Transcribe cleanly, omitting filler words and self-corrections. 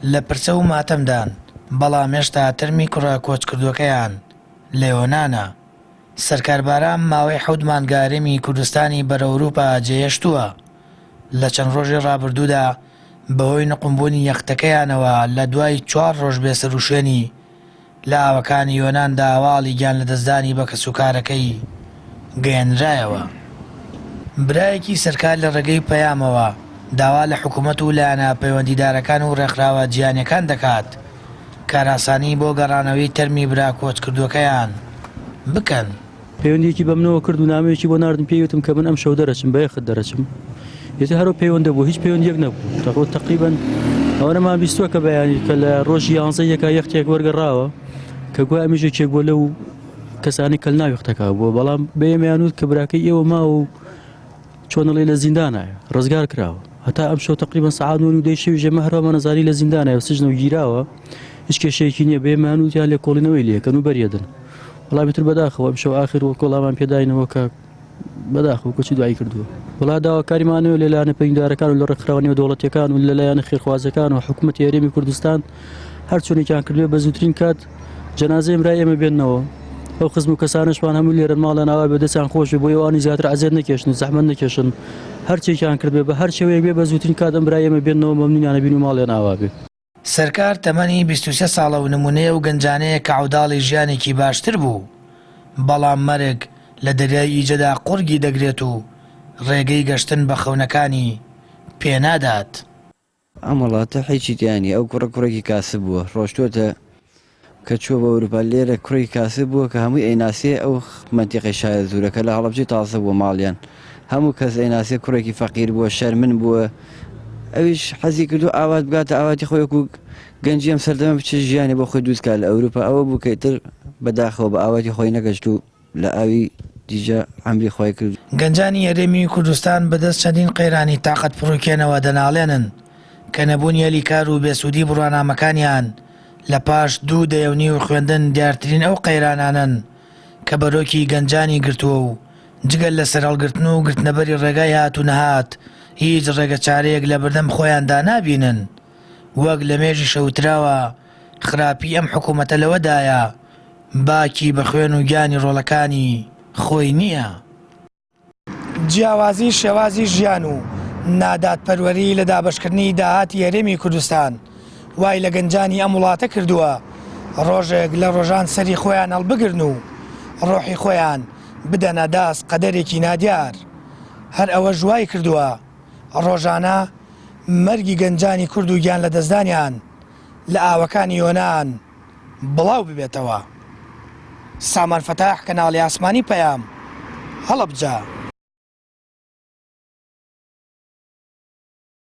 لە پرسە و ماتەمدان، بەڵام هێشتا تەرمی کوڕە کۆچکردوەکەیان لە یۆنانە. سەرکارباران ماوەی 7 مانگە هەرێمی کوردستانی بەرە ئەوروپا جێهێشتووە. لە چەند ڕۆژی ڕابردوودا بەهۆی نەقمبوونی یەختەکەیانەوە لە دوای 4 ڕۆژ بێسەروشێنی لە ئاوەکانی یۆناندا هەواڵی گیان لە دەستدانی بە کەسوکارەکەی گەیەنرایەوە. برایەکی سەرکار لە ڕێگەی پەیامەوە داوا لە حکوومەت و لایەنە پەیوەندیدارەکان و ڕێکخراوە جیهانیەکان دەکات کاراسانی بۆ گەڕانەوەی تەرمی برا کۆچکردوەکەیان بکەن. پەیوەندیەکی بەمنەوە کرد و نامەیەکی بۆ ناردم، پێیوتم کە من ئەم شەو دەرەچم بە یەخت دەرەچم. یەتی هەرۆ پەیوەندە بوو، هیچ پەیوەندیەک نەبوو. تەقریبەن ئەوەنەمان بیستووە کە بەیانی کە لە ڕۆژی 11 یەختێک وەرگەڕاوە کە گویا ئەمیژێکێک بۆ لەو کەسانی کە ناو یەختەکە بووە، بەڵام بەیەمیانوت کە براکەی ئێوە ما و چۆنەڵی لە زیندانایە ڕزگار کراوە. هەتا ئەم شەو تقریبا سەعات 9 شەوی ژێمە هەروەمان نەزانی لە زیندانایە و سجنە و گیراوە، هیچ کێشەیەکی نییە. بەیەمیانوتیان لێ کۆڵینەوەی لێکەن و بەریەدن. وڵای بتر بەداخەوە ئەم شەو ئاخر وە کۆڵامان پێداینەوە کە بەداخەوە کۆچی دوایی کردووە. وڵا داواکاریمانەوە لەلایەنە پەیوەندیدارەکان و لە ڕێکخراوەی دەوڵەتیەکان و لەلایەنە خێرخوازەکان و حکوومەتی هەرێمی کوردستان هەر چۆنێکیان کردوێ بە زووترین کات جەنازەی برای ئێمە بێننەوە. ئەو خزم و کەسانشمان هەموو لێرەن ماڵە ناوا بەدەستیان خۆش بۆ ئەوانی زیاتر عەزیەت نەکێشن و زەحمەت نەکێشن، هەرچێکیان کردبێ بە هەر شێوەیەک بێ بە زووترین کات ئەم برای ئێمە بێننەوە مەمنونیانە بین و ماڵیان ئاوا بێ. سەرکار تەمەنی 23 ساڵە و نمونەیە و گەنجانەیە کە عەوداڵی ژیانێکی باشتر بوو، بەڵام مەرگ لە دەریای ئیجەدا قورگی دەگرێت و ڕێگەی گەشتن بە خەونەکانی پێنادات. ئەم وڵاتە هیچی دیانی ئەو کوڕێکی کاسب بووە، ڕۆشتوتە کە چووە بە ئەوروپا، لێرە کوڕی کاسب بووە کە هەمووی ئەیناسێ ئەو منتیقی شایە زوورەکە لە هەڵەبجەی تاسە بووە ماڵیان، هەموو کەس ئەیناسێ کوڕێکی فەقیر بووە، شەرمن بووە. ئەویش حەزی کردو ئاوات بگاتە ئاواتی خۆی و گەنجی ئەم سەردەمە بچ ژیانی بۆ خۆی دروستکە لە ئەوروپا. ئەوە بوو کەیتر بەداخەوە بە ئاواتی خۆی نەگەشت و لە ئاوی دیجە ئەمری خۆی کرد. گەنجانی هەرێمی کوردستان بەدەست چەندین قەیرانی تاقەت پڕووکێنەوە دەناڵێنن کە نەبوونی هەلیکار و بێسوودی بڕوانامەکانیان لە پاش 2 دەیەونی و خوێندن دیارترین ئەو قەیرانانن کە بەرۆکی گەنجانی گرتووە و جگەل لە سەرهەڵگرتن و گرتنەبەری ڕێگای هات و نەهات هیچ ڕێگە چارەیەک لە بەردەم خۆیاندا نابینن. وەک لە مێژی شەوتراوە خراپی ئەم حکوومەتە لەوەدایە باکی بە خوێن و گیانی ڕۆڵەکانی خۆی نییە. جیاوازی شێوازی ژیان و ناداتپەروەری لە دابەشکردنی داهاتی هەرێمی کوردستان وای لە گەنجانی ئەم وڵاتە کردووە ڕۆژێک لە ڕۆژان سەری خۆیان هەڵبگرن و ڕۆحی خۆیان بدەنە داست قەدەرێکی نادیار. هەر ئەوە ژوای کردووە ڕۆژانە مەرگی گەنجانی کورد و گیان لە دەستدانیان لە ئاوەکانی یۆنان بڵاو ببێتەوە. سامان فەتاح، کەناڵی ئاسمانی پەیام، هەڵەبجە.